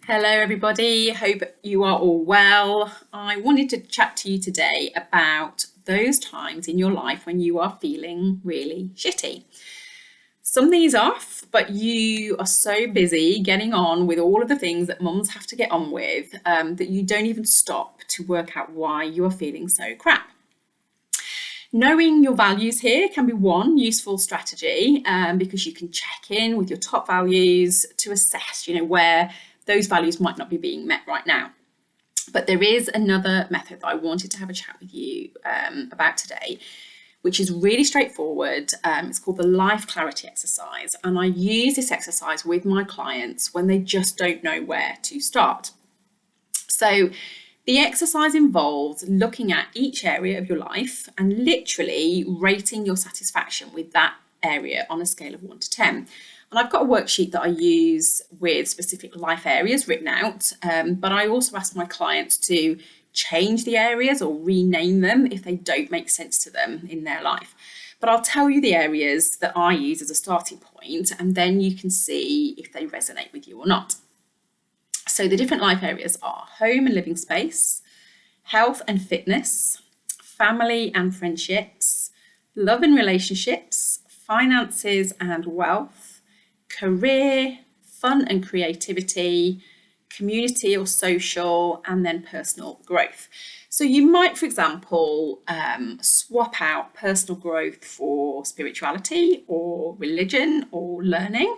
Hello, everybody. Hope you are all well. I wanted to chat to you today about those times in your life when you are feeling really shitty. Something is off, but you are so busy getting on with all of the things that mums have to get on with that you don't even stop to work out why you are feeling so crap. Knowing your values here can be one useful strategy because you can check in with your top values to assess, where those values might not be being met right now. But there is another method that I wanted to have a chat with you about today, which is really straightforward. It's called the Life Clarity Exercise. And I use this exercise with my clients when they just don't know where to start. So the exercise involves looking at each area of your life and literally rating your satisfaction with that area on a scale of 1 to 10. And I've got a worksheet that I use with specific life areas written out, but I also ask my clients to change the areas or rename them if they don't make sense to them in their life. But I'll tell you the areas that I use as a starting point, and then you can see if they resonate with you or not. So the different life areas are home and living space, health and fitness, family and friendships, love and relationships, finances and wealth, career, fun and creativity, community or social, and then personal growth. So you might, for example, swap out personal growth for spirituality or religion or learning.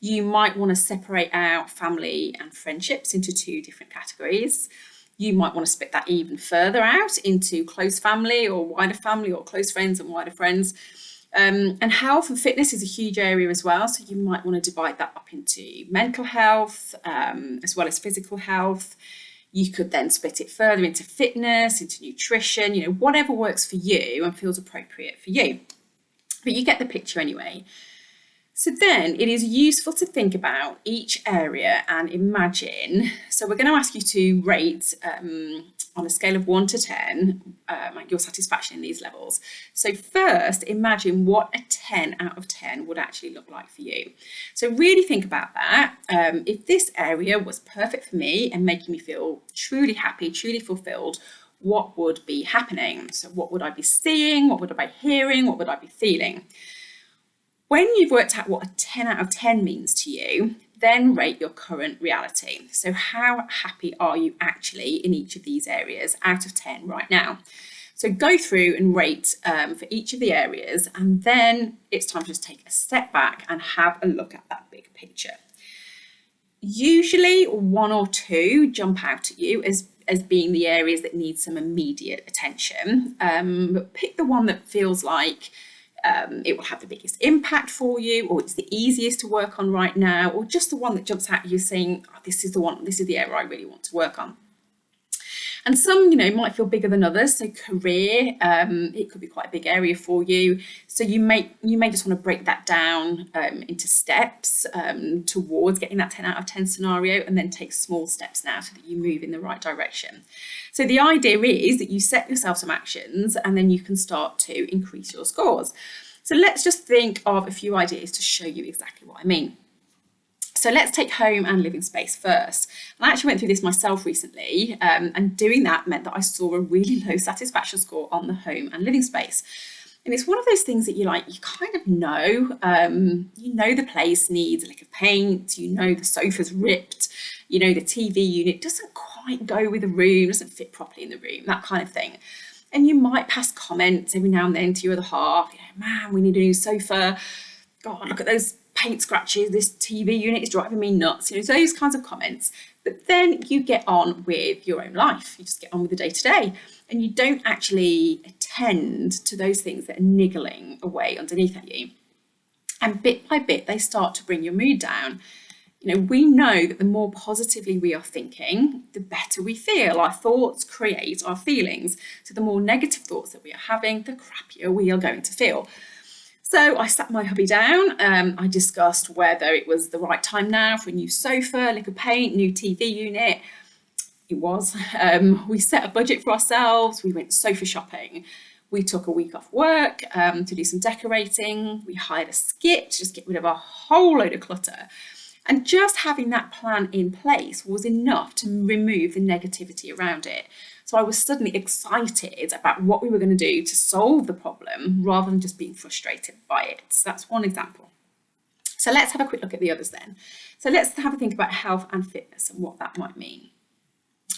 You might want to separate out family and friendships into two different categories. You might want to split that even further out into close family or wider family, or close friends and wider friends. And health and fitness is a huge area as well. So you might want to divide that up into mental health as well as physical health. You could then split it further into fitness, into nutrition, whatever works for you and feels appropriate for you. But you get the picture anyway. So then it is useful to think about each area and imagine. So we're going to ask you to rate on a scale of 1 to 10 your satisfaction in these levels. So first, imagine what a 10 out of 10 would actually look like for you. So really think about that. If this area was perfect for me and making me feel truly happy, truly fulfilled, what would be happening? So what would I be seeing? What would I be hearing? What would I be feeling? When you've worked out what a 10 out of 10 means to you, then rate your current reality. So how happy are you actually in each of these areas out of 10 right now? So go through and rate for each of the areas, and then it's time to just take a step back and have a look at that big picture. Usually 1 or 2 jump out at you as being the areas that need some immediate attention. But pick the one that feels like it will have the biggest impact for you, or it's the easiest to work on right now, or just the one that jumps out at you saying, oh, this is the area I really want to work on. And some, might feel bigger than others. So career, it could be quite a big area for you. So you may just want to break that down into steps towards getting that 10 out of 10 scenario, and then take small steps now so that you move in the right direction. So the idea is that you set yourself some actions, and then you can start to increase your scores. So let's just think of a few ideas to show you exactly what I mean. So let's take home and living space first. I actually went through this myself recently, and doing that meant that I saw a really low satisfaction score on the home and living space. And it's one of those things that you kind of know. The place needs a lick of paint, the sofa's ripped, the TV unit doesn't quite go with the room, doesn't fit properly in the room, that kind of thing. And you might pass comments every now and then to your other half, man, we need a new sofa. God, look at those paint scratches, this TV unit is driving me nuts, those kinds of comments. But then you get on with your own life. You just get on with the day-to-day, and you don't actually attend to those things that are niggling away underneath at you. And bit by bit, they start to bring your mood down. We know that the more positively we are thinking, the better we feel. Our thoughts create our feelings. So the more negative thoughts that we are having, the crappier we are going to feel. So I sat my hubby down. I discussed whether it was the right time now for a new sofa, lick of paint, new TV unit. It was. We set a budget for ourselves. We went sofa shopping. We took a week off work to do some decorating. We hired a skip to just get rid of a whole load of clutter. And just having that plan in place was enough to remove the negativity around it. So I was suddenly excited about what we were going to do to solve the problem rather than just being frustrated by it. So that's one example. So let's have a quick look at the others then. So let's have a think about health and fitness and what that might mean.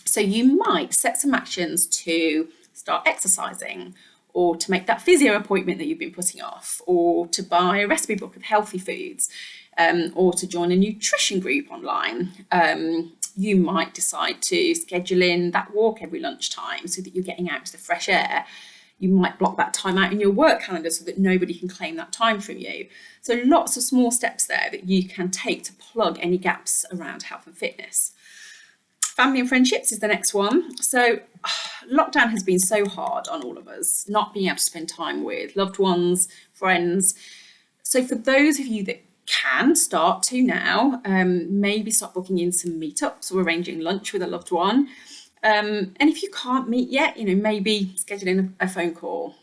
So you might set some actions to start exercising, or to make that physio appointment that you've been putting off, or to buy a recipe book of healthy foods, or to join a nutrition group online. You might decide to schedule in that walk every lunchtime so that you're getting out to the fresh air. You might block that time out in your work calendar so that nobody can claim that time from you. So lots of small steps there that you can take to plug any gaps around health and fitness. Family and friendships is the next one. So lockdown has been so hard on all of us, not being able to spend time with loved ones, friends. So for those of you that can start to now, maybe start booking in some meetups or arranging lunch with a loved one. And if you can't meet yet, maybe scheduling a phone call.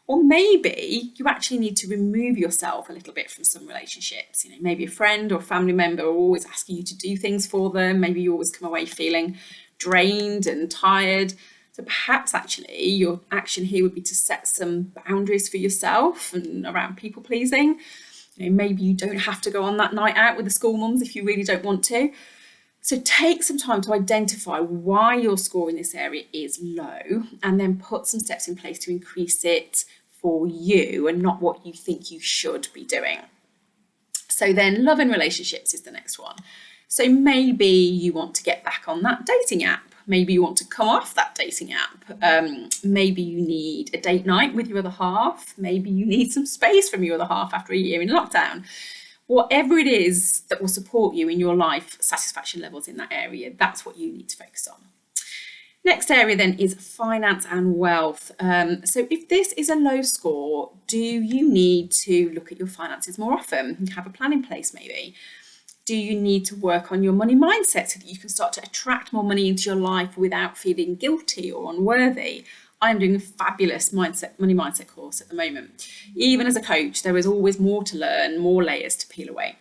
Or maybe you actually need to remove yourself a little bit from some relationships. Maybe a friend or family member are always asking you to do things for them. Maybe you always come away feeling drained and tired. So perhaps actually your action here would be to set some boundaries for yourself and around people pleasing. Maybe you don't have to go on that night out with the school mums if you really don't want to. So take some time to identify why your score in this area is low, and then put some steps in place to increase it for you and not what you think you should be doing. So then love and relationships is the next one. So maybe you want to get back on that dating app. Maybe you want to come off that dating app. Maybe you need a date night with your other half. Maybe you need some space from your other half after a year in lockdown. Whatever it is that will support you in your life satisfaction levels in that area, that's what you need to focus on. Next area then is finance and wealth. So if this is a low score, do you need to look at your finances more often? Have a plan in place maybe? Do you need to work on your money mindset so that you can start to attract more money into your life without feeling guilty or unworthy? I'm doing a fabulous money mindset course at the moment. Even as a coach, there is always more to learn, more layers to peel away.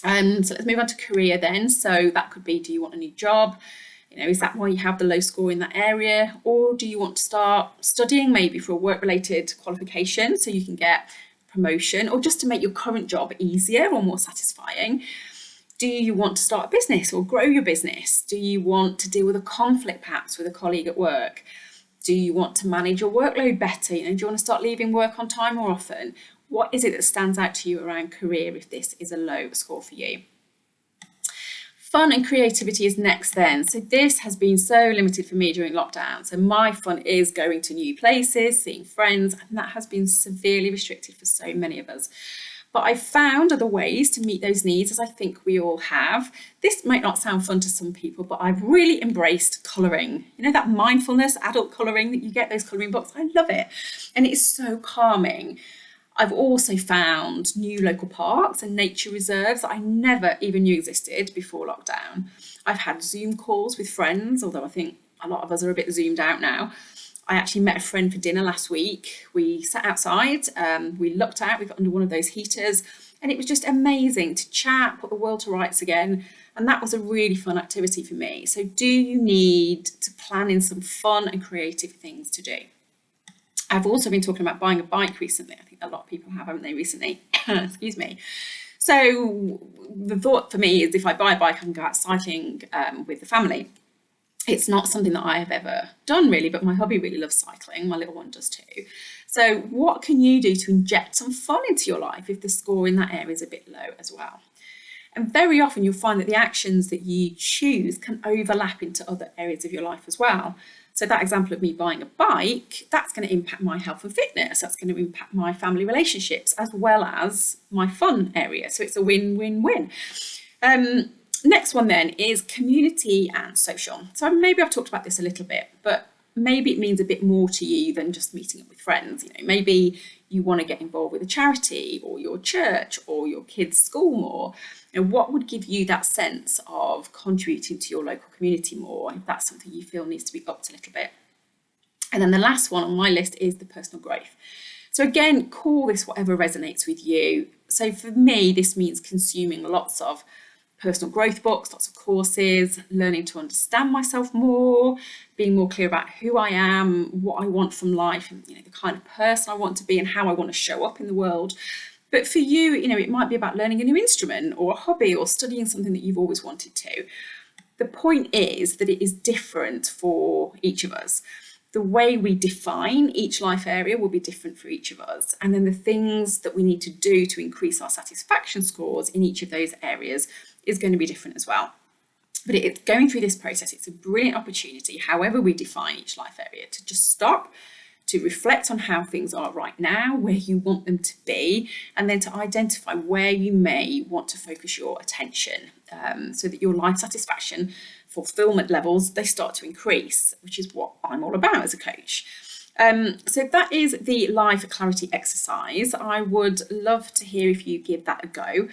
So let's move on to career then. So that could be, do you want a new job? Is that why you have the low score in that area? Or do you want to start studying maybe for a work-related qualification so you can get promotion, or just to make your current job easier or more satisfying? Do you want to start a business or grow your business? Do you want to deal with a conflict perhaps with a colleague at work? Do you want to manage your workload better? Do you want to start leaving work on time more often? What is it that stands out to you around career if this is a low score for you? Fun and creativity is next then. So this has been so limited for me during lockdown. So my fun is going to new places, seeing friends, and that has been severely restricted for so many of us. But I've found other ways to meet those needs, as I think we all have. This might not sound fun to some people, but I've really embraced colouring. That mindfulness, adult colouring that you get, those colouring books. I love it. And it's so calming. I've also found new local parks and nature reserves that I never even knew existed before lockdown. I've had Zoom calls with friends, although I think a lot of us are a bit zoomed out now. I actually met a friend for dinner last week. We sat outside, we looked out, we got under one of those heaters, and it was just amazing to chat, put the world to rights again. And that was a really fun activity for me. So do you need to plan in some fun and creative things to do? I've also been talking about buying a bike recently. I think a lot of people have, haven't they, recently? Excuse me. So the thought for me is if I buy a bike, I can go out cycling with the family. It's not something that I have ever done really, but my hubby really loves cycling. My little one does too. So what can you do to inject some fun into your life if the score in that area is a bit low as well? And very often you'll find that the actions that you choose can overlap into other areas of your life as well. So that example of me buying a bike, that's going to impact my health and fitness. That's going to impact my family relationships as well as my fun area. So it's a win-win-win. Next one then is community and social. So maybe I've talked about this a little bit, but maybe it means a bit more to you than just meeting up with friends. Maybe you want to get involved with a charity or your church or your kids' school more. What would give you that sense of contributing to your local community more, if that's something you feel needs to be upped a little bit? And then the last one on my list is the personal growth. So again, call this whatever resonates with you. So for me, this means consuming lots of personal growth books, lots of courses, learning to understand myself more, being more clear about who I am, what I want from life, and the kind of person I want to be and how I want to show up in the world. But for you, it might be about learning a new instrument or a hobby or studying something that you've always wanted to. The point is that it is different for each of us. The way we define each life area will be different for each of us. And then the things that we need to do to increase our satisfaction scores in each of those areas is going to be different as well. But it's going through this process, it's a brilliant opportunity, however we define each life area, to just stop, to reflect on how things are right now, where you want them to be, and then to identify where you may want to focus your attention, so that your life satisfaction, fulfillment levels, they start to increase, which is what I'm all about as a coach. So that is the Life Clarity exercise. I would love to hear if you give that a go.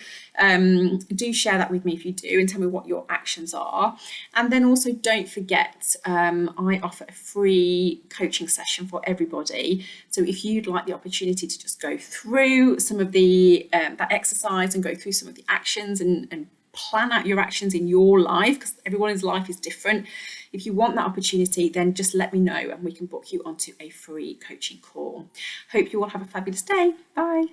Do share that with me if you do, and tell me what your actions are. And then also don't forget, I offer a free coaching session for everybody. So if you'd like the opportunity to just go through some of the that exercise and go through some of the actions and plan out your actions in your life, because everyone's life is different. If you want that opportunity, then just let me know and we can book you onto a free coaching call. Hope you all have a fabulous day. Bye.